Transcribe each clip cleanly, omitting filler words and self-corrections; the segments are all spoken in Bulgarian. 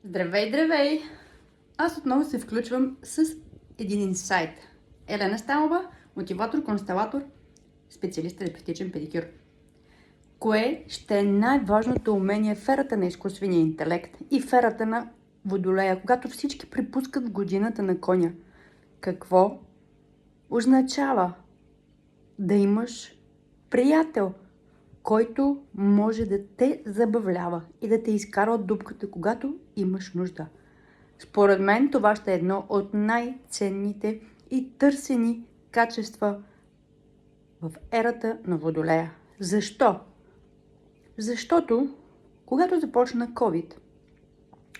Здравей, здравей! Аз отново се включвам с един инсайт. Елена Стамова, мотиватор, констелатор, специалист терапевтичен педикюр. Кое ще е най-важното умение в ерата на изкуствения интелект и в ерата на Водолея, когато всички припускат в годината на коня? Какво означава да имаш приятел, който може да те забавлява и да те изкара от дупката, когато имаш нужда? Според мен това ще е едно от най-ценните и търсени качества в ерата на Водолея. Защо? Защото, когато започна COVID,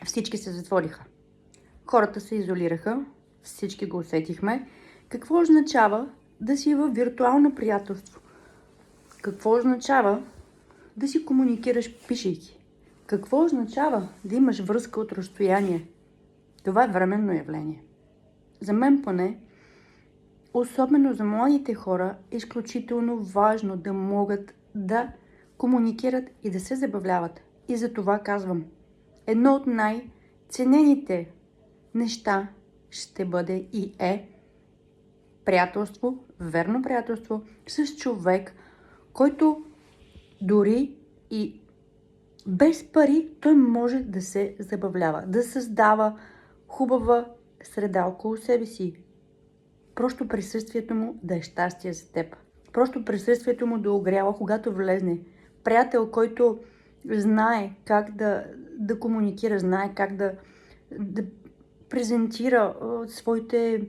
всички се затвориха. Хората се изолираха, всички го усетихме. Какво означава да си във виртуално приятелство? Какво означава да си комуникираш пишейки? Какво означава да имаш връзка от разстояние? Това е временно явление. За мен поне, особено за младите хора, е изключително важно да могат да комуникират и да се забавляват. И за това казвам, едно от най-ценените неща ще бъде и е приятелство, верно приятелство с човек, който дори и без пари той може да се забавлява, да създава хубава среда около себе си. Просто присъствието му да е щастие за теб. Просто присъствието му да огрява, когато влезне. Приятел, който знае как да комуникира, знае как да презентира своите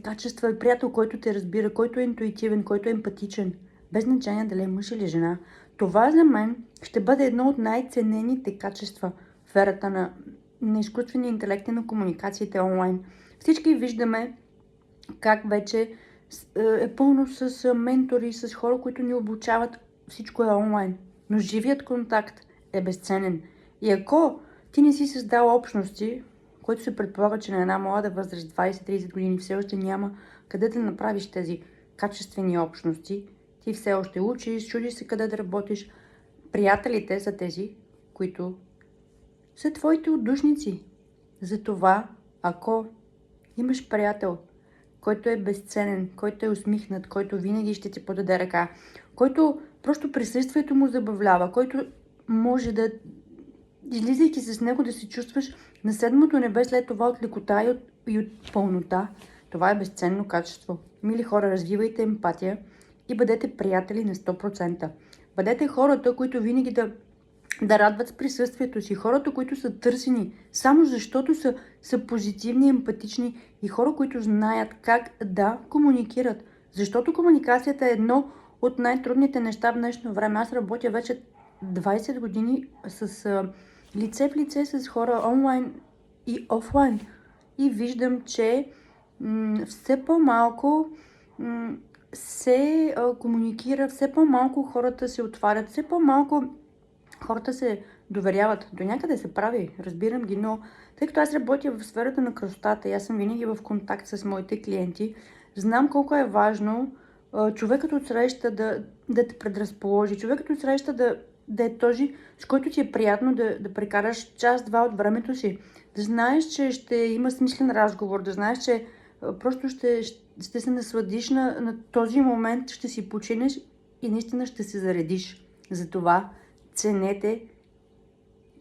качества. Приятел, който те разбира, който е интуитивен, който е емпатичен. Без значение дали е мъж или жена. Това за мен ще бъде едно от най-ценените качества в ерата на изкуствения интелект и на комуникациите онлайн. Всички виждаме как вече е пълно с ментори, с хора, които ни обучават. Всичко е онлайн. Но живият контакт е безценен. И ако ти не си създал общности, което се предполага, че на една млада възраст, 20-30 години, все още няма къде да направиш тези качествени общности, ти все още учиш, чудиш се къде да работиш. Приятелите са тези, които са твоите отдушници. Затова, ако имаш приятел, който е безценен, който е усмихнат, който винаги ще ти подаде ръка, който просто присъствието му забавлява, който може да, излизайки с него, да се чувстваш на седмото небе след това от лекота и от пълнота. Това е безценно качество. Мили хора, развивайте емпатия и бъдете приятели на 100%. Бъдете хората, които винаги да радват с присъствието си. Хората, които са търсени, само защото са позитивни, емпатични и хора, които знаят как да комуникират. Защото комуникацията е едно от най-трудните неща в днешно време. Аз работя вече 20 години с лице в лице с хора онлайн и офлайн. И виждам, че все по-малко се комуникира, все по-малко хората се отварят, все по-малко хората се доверяват. До някъде се прави, разбирам ги, но тъй като аз работя в сферата на красотата и аз съм винаги в контакт с моите клиенти, знам колко е важно човекът отсреща да те предразположи, човекът отсреща да е този, с който ти е приятно да прекараш час-два от времето си. Да знаеш, че ще има смислен разговор, да знаеш, че просто ще се насладиш на този момент, ще си починеш и наистина ще се заредиш. Затова ценете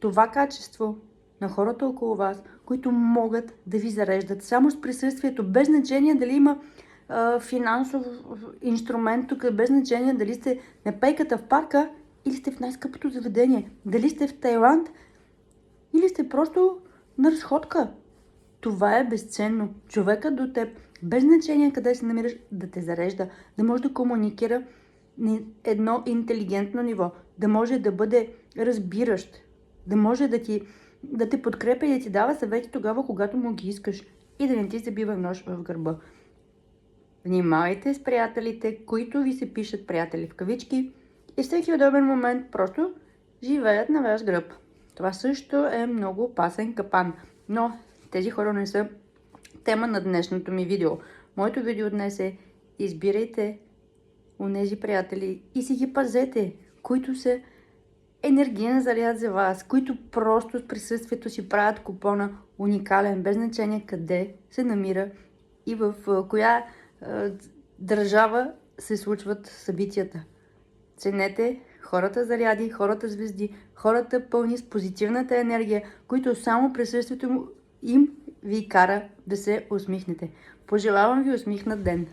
това качество на хората около вас, които могат да ви зареждат само с присъствието, без значение дали има финансов инструмент тук, без значение дали сте на пейката в парка или сте в най-скъпото заведение, дали сте в Тайланд или сте просто на разходка. Това е безценно. Човекът до теб, без значение къде се намираш, да те зарежда, да може да комуникира на едно интелигентно ниво, да може да бъде разбиращ, да може да те подкрепя и да ти дава съвети тогава, когато му ги искаш и да не ти забива нож в гърба. Внимавайте с приятелите, които ви се пишат приятели в кавички и всеки удобен момент просто живеят на ваш гръб. Това също е много опасен капан, но тези хора не са тема на днешното ми видео. Моето видео днес е: избирайте онези приятели и си ги пазете, които са енергиен заряд за вас, които просто с присъствието си правят купона уникален, без значение къде се намира и в коя държава се случват събитията. Ценете хората заряди, хората звезди, хората пълни с позитивната енергия, които само присъствието им ви кара да се усмихнете. Пожелавам ви усмихнат ден!